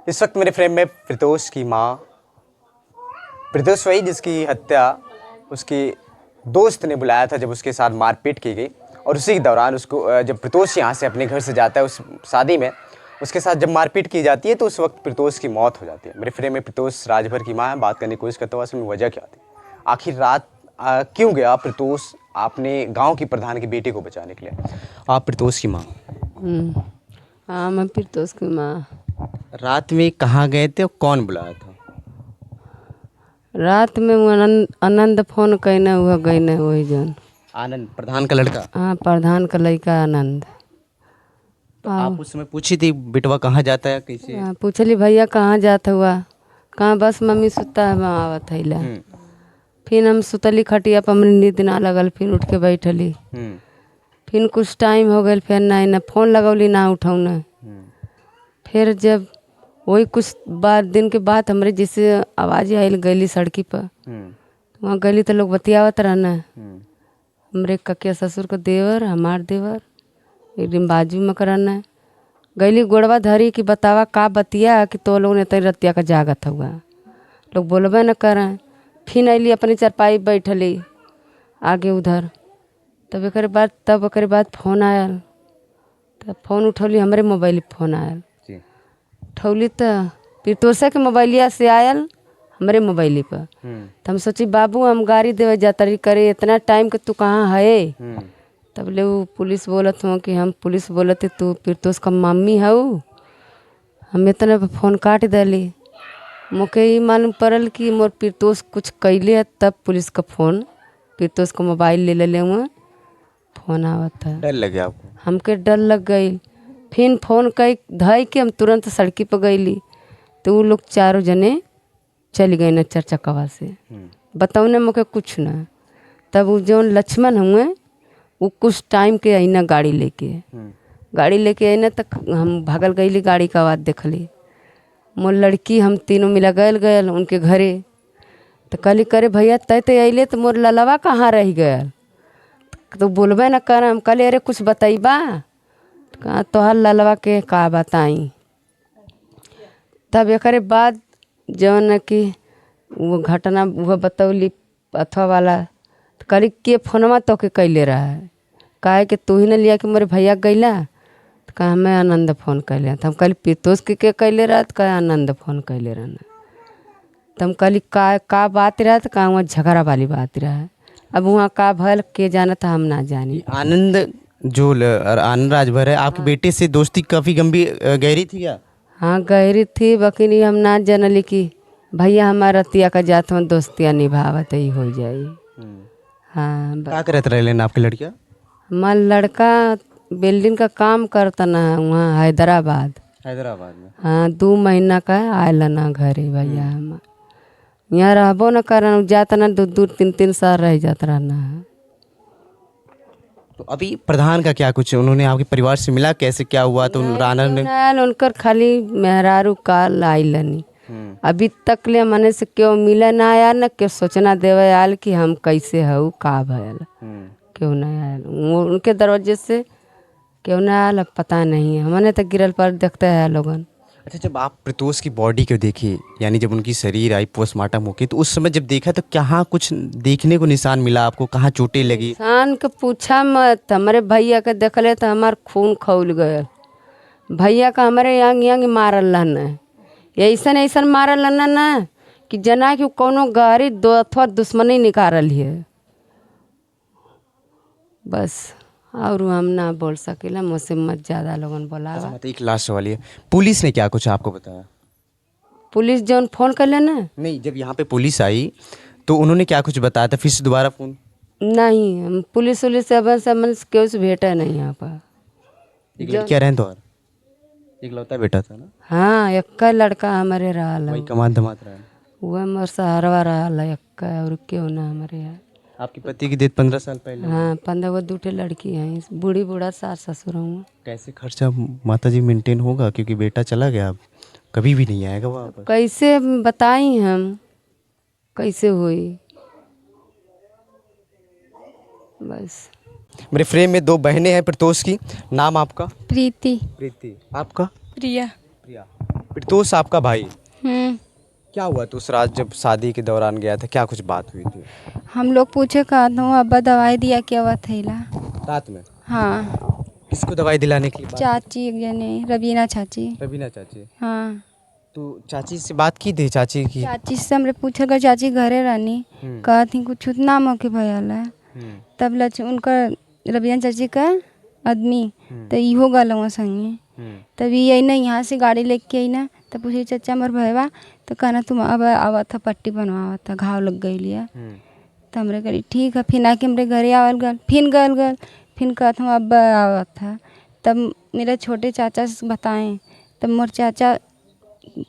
इस वक्त मेरे फ्रेम में प्रतोष की माँ, प्रतोष वही जिसकी हत्या उसके दोस्त ने बुलाया था जब उसके साथ मारपीट की गई, और उसी के दौरान उसको जब प्रतोष यहाँ से अपने घर से जाता है उस शादी में, उसके साथ जब मारपीट की जाती है तो उस वक्त प्रतोष की मौत हो जाती है। मेरे फ्रेम में प्रतोष राजभर की माँ है। बात करने की कोशिश करता हूँ असल में वजह क्या थी, आखिर रात क्यों गया प्रतोष अपने गाँव की प्रधान की बेटी को बचाने के लिए। आप प्रतोष की माँ? हाँ, मैं प्रतोष की माँ। रात में कहाँ गए थे और कौन बुलाया था? रात में वो आनंद फोन कहने हुआ गई न वही जन आनंद प्रधान का लड़का? हाँ, प्रधान का लड़का आनंद। तो आप उस समय पूछी थी बेटवा कहाँ जाता है कैसे? हाँ, पूछली भैया कहाँ जाता हुआ, कहाँ बस मम्मी सुता है वहाँ आवत है। फिर हम सुतली खटिया पर, हमने नींद ना लगल, फिर उठ के बैठली। फिर कुछ टाइम हो गया, फिर नहीं ना फोन लगौली ना उठाऊ न। फिर जब वही कुछ दिन के बाद हमारे जैसे आवाज़ आयल गली सड़की पर, वहाँ गली तो लोग बतियावत रहना। हमरे ककिया ससुर को देवर, हमार देवर एक दिन बाजू में कराना गली गोड़वा धरी कि बतावा का बतिया कि तो लोग ने तई रतिया का जागत हुआ, लोग बोलबे न करें। फिर अली अपनी चारपाई बैठली आगे उधर। तब एक बाद फोन आयल, तब फोन उठौली, हमारे मोबाइल फोन आयल। उठौली तो प्रतोषा के मोबाइलिया से आयल हमारे मोबाइल पर। तो हम सोची बाबू हम गाड़ी देवे जाता रही करे, इतना टाइम के तू कहाँ है? तब ले वो पुलिस बोलत हो कि हम पुलिस बोलते तू प्रतोष का मम्मी हऊ। हम इतना फ़ोन काट दिली। मुझे ये मालूम पड़ल कि मोर प्रतोष कुछ कैले है, तब पुलिस का फ़ोन प्रतोष का मोबाइल ले ले हुए फ़ोन आवत है। डर लग गया आपको? हमके डर लग गई। फिर फ़ोन कई धई के हम तुरंत सड़की पर गईली तो वो लोग चारों जने चली गए न चरचकवा से, बताऊने मुझे कुछ ना। तब वो जो लक्ष्मण हुए वो कुछ टाइम के आई ना गाड़ी लेके आई ना, तक हम भागल गईली, गाड़ी का आवाज़ देखली। मोर लड़की हम तीनों मिला गए उनके घरे। तो कहली करे भैया तय तो अले तो मोर ललवा कहाँ रह गया? तो बोलबे न कर। हम कहले अरे कुछ बताइबा? तो कहा तोहर ललवा के का बताई। तब एक बाद जौन कि वो घटना वो बतौली अथवा वाला। तो कहली के फोनमा तो के कैले रहा है, काहे कि तू ही न लिया कि मेरे भैया गैला? तो कहा मैं आनंद फ़ोन कैले। तो हम कहली प्रतोष के कैले रहा? तो कहा आनंद फ़ोन कैले रहना। तो हम कहली का बात रहा? तो कहा वहाँ झगड़ा वाली बात रहा है। अब वहाँ का भल के जाना था हम ना जानी। आनंद जो आनंद राजभर है आपके बेटे से दोस्ती काफ़ी गंभीर गहरी थी क्या? हाँ गहरी थी, बकिनी हम ना जानली कि भैया हमारा रतिया का जात में दोस्तियाँ निभावत ही हो जाई। हाँ क्या करते रहे लेना आपके लड़किया? हमारा लड़का बिल्डिंग का काम करता ना वहाँ हैदराबाद में। हाँ 2 महीना का आयल ना घरे भैया हम यहाँ रहबो न कर जाता ना 2-2 3-3 साल रह जाता रहना है। तो अभी प्रधान का क्या कुछ उन्होंने आपके परिवार से मिला, कैसे क्या हुआ? तो राना ने उनकर खाली मेहरारू काल आइलनी अभी तक ले मने से क्यों मिला ना आया न क्यों सोचना देवे आयल कि हम कैसे हऊ का भयल क्यों ना आयल। उनके दरवाजे से क्यों ना आयल पता नहीं है, हमने तो गिरल पर देखते हैं लोगन। अच्छा, जब आप प्रतोष की बॉडी को देखी, यानी जब उनकी शरीर आई पोस्टमार्टम होके, तो उस समय जब देखा तो कहाँ कुछ देखने को निशान मिला आपको? कहाँ चोटें लगी? निशान के पूछा मत, हमारे भैया के देखले तो हमार खून खौल गया। भैया का हमारे यांग मारल रहना, ऐसा मारल रहना ना कि जना कि कोनो गाड़ी दो अथवा दुश्मनी निकाल है बस। और हम ना बोल सकेला, मुझसे मत ज़्यादा लोगन बोला। अच्छा, एक लास्ट सवाल है, पुलिस ने क्या कुछ आपको बताया? पुलिस जौन फ़ोन कर लेना नहीं, जब यहाँ पे पुलिस आई तो उन्होंने क्या कुछ बताया था? फिर से दोबारा फ़ोन? नहीं, हम पुलिस सब क्यों से भेटा नहीं यहाँ पर। एक लड़कियाँ रहें तो एक लौता बेटा था ना? हाँ, एक लड़का हमारे रहा, वही कमाल धमात रहा, वह हमारे सहारवा रहा एक, और क्यों ना हमारे यहाँ। आपके पति की डेथ 15 साल पहले? हाँ, 15 वो 2 लड़की हैं, बूढ़ी बूढ़ा सास ससुर हूँ। कैसे खर्चा माता जी मेंटेन होगा, क्योंकि बेटा चला गया, अब कभी भी नहीं आएगा वापस? कैसे बताई हम कैसे हुई बस। मेरे फ्रेम में 2 बहनें हैं प्रतोष की। नाम आपका? प्रीति। प्रीति। आपका? प्रिया। प्रिया। प्रतोष आपका भाई, हम्म। क्या हुआ तो उस रात जब शादी के दौरान गया था, क्या कुछ बात हुई थी हम लोग पूछे कहा था अब्बा दवाई दिया क्या हुआ थैला। रात में? हाँ, किसको दवाई दिलाने के लिए बात? चाची एक जने रबीना चाची। रवीना चाची। हाँ, तो चाची से बात की थी, चाची की? चाची से हमरे पूछे कर चाची घरे रहनी कहा थी कुछ ना मौके भयल है। तब लच उनका रबीना चाची का आदमी तो इहो गल वहाँ संगे। तभी यही ना यहाँ से गाड़ी लेके आई ना तब पूछे चाचा मर भयवा तो कहना तुम अब आवा था पट्टी बनवावा था घाव लग गई लिया। तो हमरे कही ठीक है फिर आके हमरे घरे आवल गल फिर कहता हूँ अब आवा था। तब मेरे छोटे चाचा से बताएं तब मोर चाचा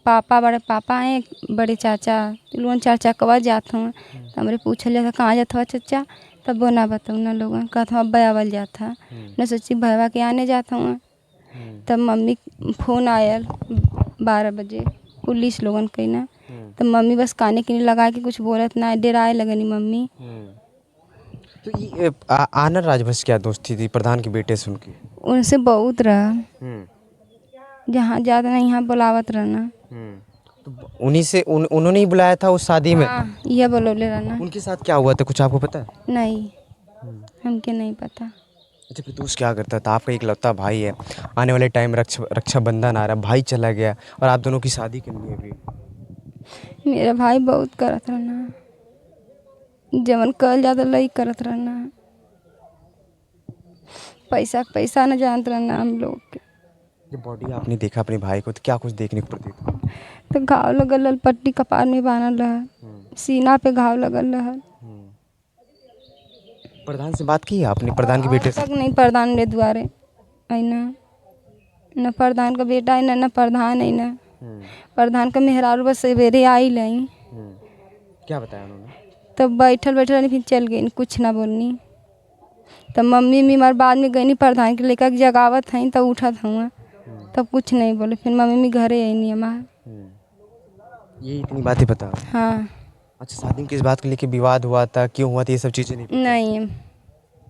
पापा बड़े पापा हैं बड़े चाचा लोगन चार चकवा जात हूँ। तो हमरे पूछल जाता कहाँ जात हुआ चाचा तब वो ना बताऊँ ना लोगन कहता हूँ अब आवल जाता न सोची भैया के आने जाता हूँ। तब मम्मी फ़ोन आयल 12 बजे पुलिस लोगन कही ना तब मम्मी बस काने के लिए लगा के कुछ बोलत ना डराए लगनी मम्मी। तो ये आनंद राजवंश क्या दोस्ती थी प्रधान के बेटे से उनकी? उनसे बहुत रहा जहाँ ज़्यादा नहीं यहाँ बुलावत रहना। तो उन्हीं से उन्होंने ही बुलाया था उस शादी में? हाँ, यह बोलोले रहना। उनके साथ क्या हुआ था कुछ आपको पता है? नहीं, हमके नहीं पता। अच्छा प्रतोष क्या करता था? आपका इकलौता भाई है, आने वाले टाइम रक्षाबंधन आ रहा है, भाई चला गया और आप दोनों की शादी करनी है अभी। मेरा भाई बहुत करत रहना जवन कल जाता लई करत रहना पैसा न जानत रहना हम लोग के। जब बॉडी आपने देखा अपने भाई को तो क्या कुछ देखने को प्रतीत हुआ? तो घाव लगल रहल पट्टी कपार में बांधल रहल सीना पे घाव लगल रहल। प्रधान से बात की है आपने, प्रधान के बेटे से? तक नहीं प्रधान रे द्वारे है न प्रधान का बेटा है न प्रधान है न प्रधान का मेहरारू बस सवेरे आई लाई। क्या बताया उन्होंने? तब बैठल फिर चल गई कुछ ना बोलनी। तब मम्मी बीमार बाद में गई प्रधान के लेकर जगावत हैं तब उठत हुआ तब कुछ नहीं बोले फिर मम्मी घरे आई नहीं हमारे। ये इतनी बातें बता? हाँ। अच्छा शादी में किस बात को लेके विवाद हुआ था, क्यों हुआ था, ये सब चीज़ें नहीं पता? नहीं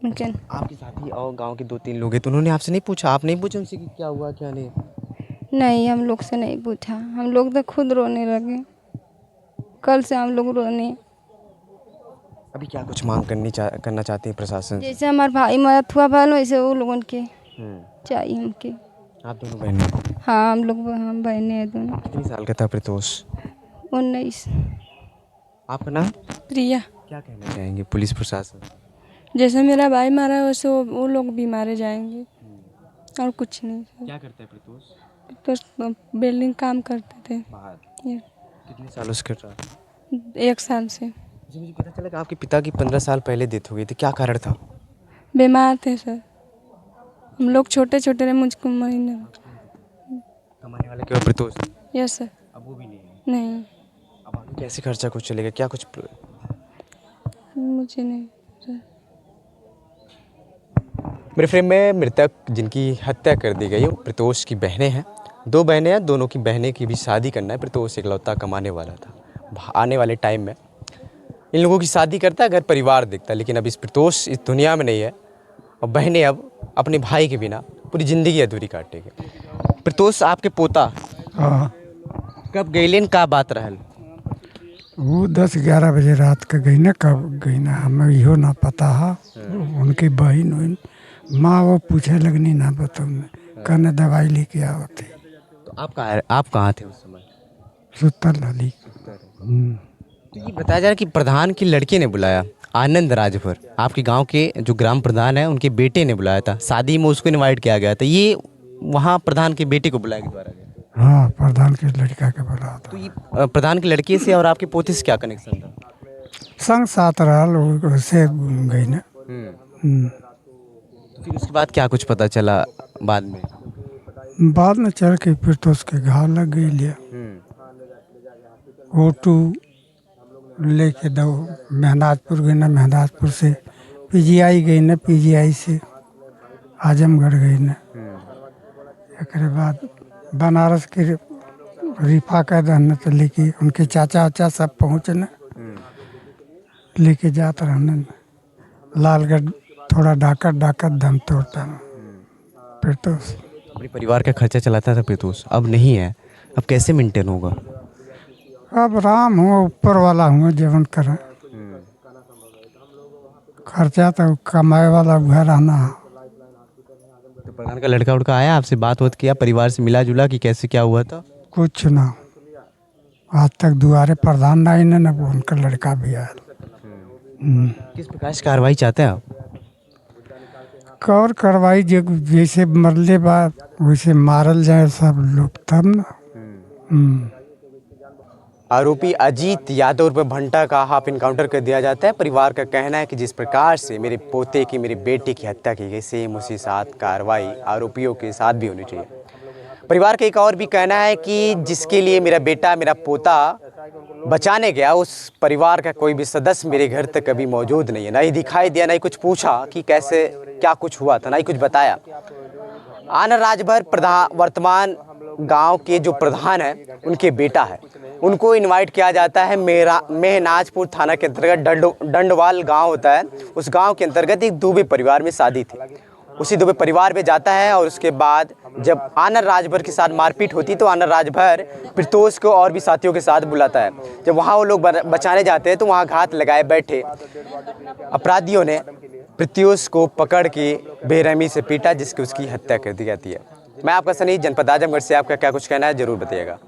अच्छा, आपके साथी और गांव के 2-3 लोग हैं तो उन्होंने आपसे नहीं पूछा, आप नहीं पूछे उनसे कि क्या हुआ क्या नहीं? नहीं हम लोग से नहीं पूछा हम लोग तो खुद रोने लगे कल से हम लोग रोने। अभी क्या कुछ मांग करना चाहते हैं प्रशासन से? जैसे हमारे भाई मरत हुआ भाई वैसे वो लोगों के चाहिए हमके। आप दोनों बहनें? हाँ हम बहने हैं दोनों। कितनी साल का था प्रतोष? 19। आपका नाम? प्रिया। क्या कहना चाहेंगे पुलिस प्रशासन? जैसे मेरा भाई मारा है वैसे वो लोग भी मारे जाएंगे और कुछ नहीं। क्या करता है प्रतोष? तो बिल्डिंग काम करते थे बाहर। ये कितने सालों से कर रहा है? 1 साल से। जी मुझे पता चला कि आपके पिता की 15 साल पहले डेथ हो गई थी, क्या कारण था? बीमार थे सर हम लोग छोटे छोटे रहे मुझको महीने। कमाने वाले केवल प्रतोष? Yes sir. अब वो भी नहीं है? नहीं अब आगे कैसे खर्चा कुछ चलेगा, क्या कुछ? मुझे नहीं सर। मेरे फ्रेम में मृतक जिनकी हत्या कर दी गई वो प्रतोष की बहनें हैं। 2 बहनें हैं, दोनों की बहनें की भी शादी करना है। प्रतोष इकलौता कमाने वाला था, आने वाले टाइम में इन लोगों की शादी करता है, घर परिवार देखता है, लेकिन अब इस प्रतोष इस दुनिया में नहीं है और बहनें अब अपने भाई के बिना पूरी ज़िंदगी अधूरी काटेंगे। प्रतोष आपके पोता हाँ कब गईलेन, का बात रहल? वो 10-11 बजे रात के गई ना, कब गई ना हमें इहो ना पता है। उनकी बहन वहन माँ वो पूछे लगनी ना बताऊँ कहने दवाई लेके आवते। तो आप कहाँ थे उस समय? सुतल रही। तो ये बताया जा रहा है कि प्रधान की लड़की ने बुलाया, आनंद राजभर, आपके गांव के जो ग्राम प्रधान है उनके बेटे ने बुलाया था, शादी में उसको इनवाइट किया गया था, ये वहाँ प्रधान के बेटे को बुलाया द्वारा गया? हाँ प्रधान के लड़का के बुला था। तो ये प्रधान के लड़के से और आपके पोते से क्या कनेक्शन था? संग साथ रहा से गई ना। तो फिर उसके बाद क्या कुछ पता चला बाद में? बाद में चल के फिर तो उसके घाव लग गई लिया। ऑटो लेके दो मेहनाजपुर गई ना, मेहनाजपुर से पीजीआई गई ना, पीजीआई से आजमगढ़ गई ना, एक बाद बनारस के रिफा का रहने तो लेके उनके चाचा वाचा सब पहुँचे ना, लेके जाते रहने लालगढ़ थोड़ा डाकत दम तोड़ता ना। फिर तो अपने परिवार का खर्चा चलाता था प्रतोष, अब नहीं है अब कैसे मेंटेन होगा? अब राम हुआ ऊपर वाला हुआ जीवन करें, खर्चा तो कमाए वाला घर रहना है। तो प्रधान का लड़का उड़का आया, आपसे बात होत किया, परिवार से मिला जुला कि कैसे क्या हुआ था? कुछ ना, आज तक दुआरे प्रधान ना इन्हें न उनका लड़का भी आया। किस प्रकार से कार्रवाई चाहते हैं आप? और कार्रवाई जैसे मरले बाद वैसे मारल जाए सब लोग, तब ना। आरोपी अजीत यादव उर्फ भंटा का हाफ इनकाउंटर कर दिया जाता है। परिवार का कहना है कि जिस प्रकार से मेरे पोते की, मेरे बेटे की हत्या की गई, सेम उसी साथ कार्रवाई आरोपियों के साथ भी होनी चाहिए। परिवार का एक और भी कहना है कि जिसके लिए मेरा बेटा, मेरा पोता बचाने गया, उस परिवार का कोई भी सदस्य मेरे घर तक कभी मौजूद नहीं है, ना ही दिखाई दिया, ना ही कुछ पूछा कि कैसे क्या कुछ हुआ था, ना ही कुछ बताया। आनंद राजभर वर्तमान गांव के जो प्रधान हैं उनके बेटा है, उनको इनवाइट किया जाता है। मेहनाजपुर थाना के अंतर्गत डंडवाल गांव होता है, उस गांव के अंतर्गत एक दुबे परिवार में शादी थी। उसी दुबे परिवार में जाता है और उसके बाद जब आनंद राजभर के साथ मारपीट होती तो आनंद राजभर प्रत्योष को और भी साथियों के साथ बुलाता है। जब वहाँ वो लोग बचाने जाते हैं तो वहाँ घात लगाए बैठे अपराधियों ने प्रत्योष को पकड़ के बेरहमी से पीटा, जिसकी उसकी हत्या कर दी जाती है। मैं आपका सनी, जनपद आजमगढ़ से। आपका क्या कुछ कहना है ज़रूर बताइएगा।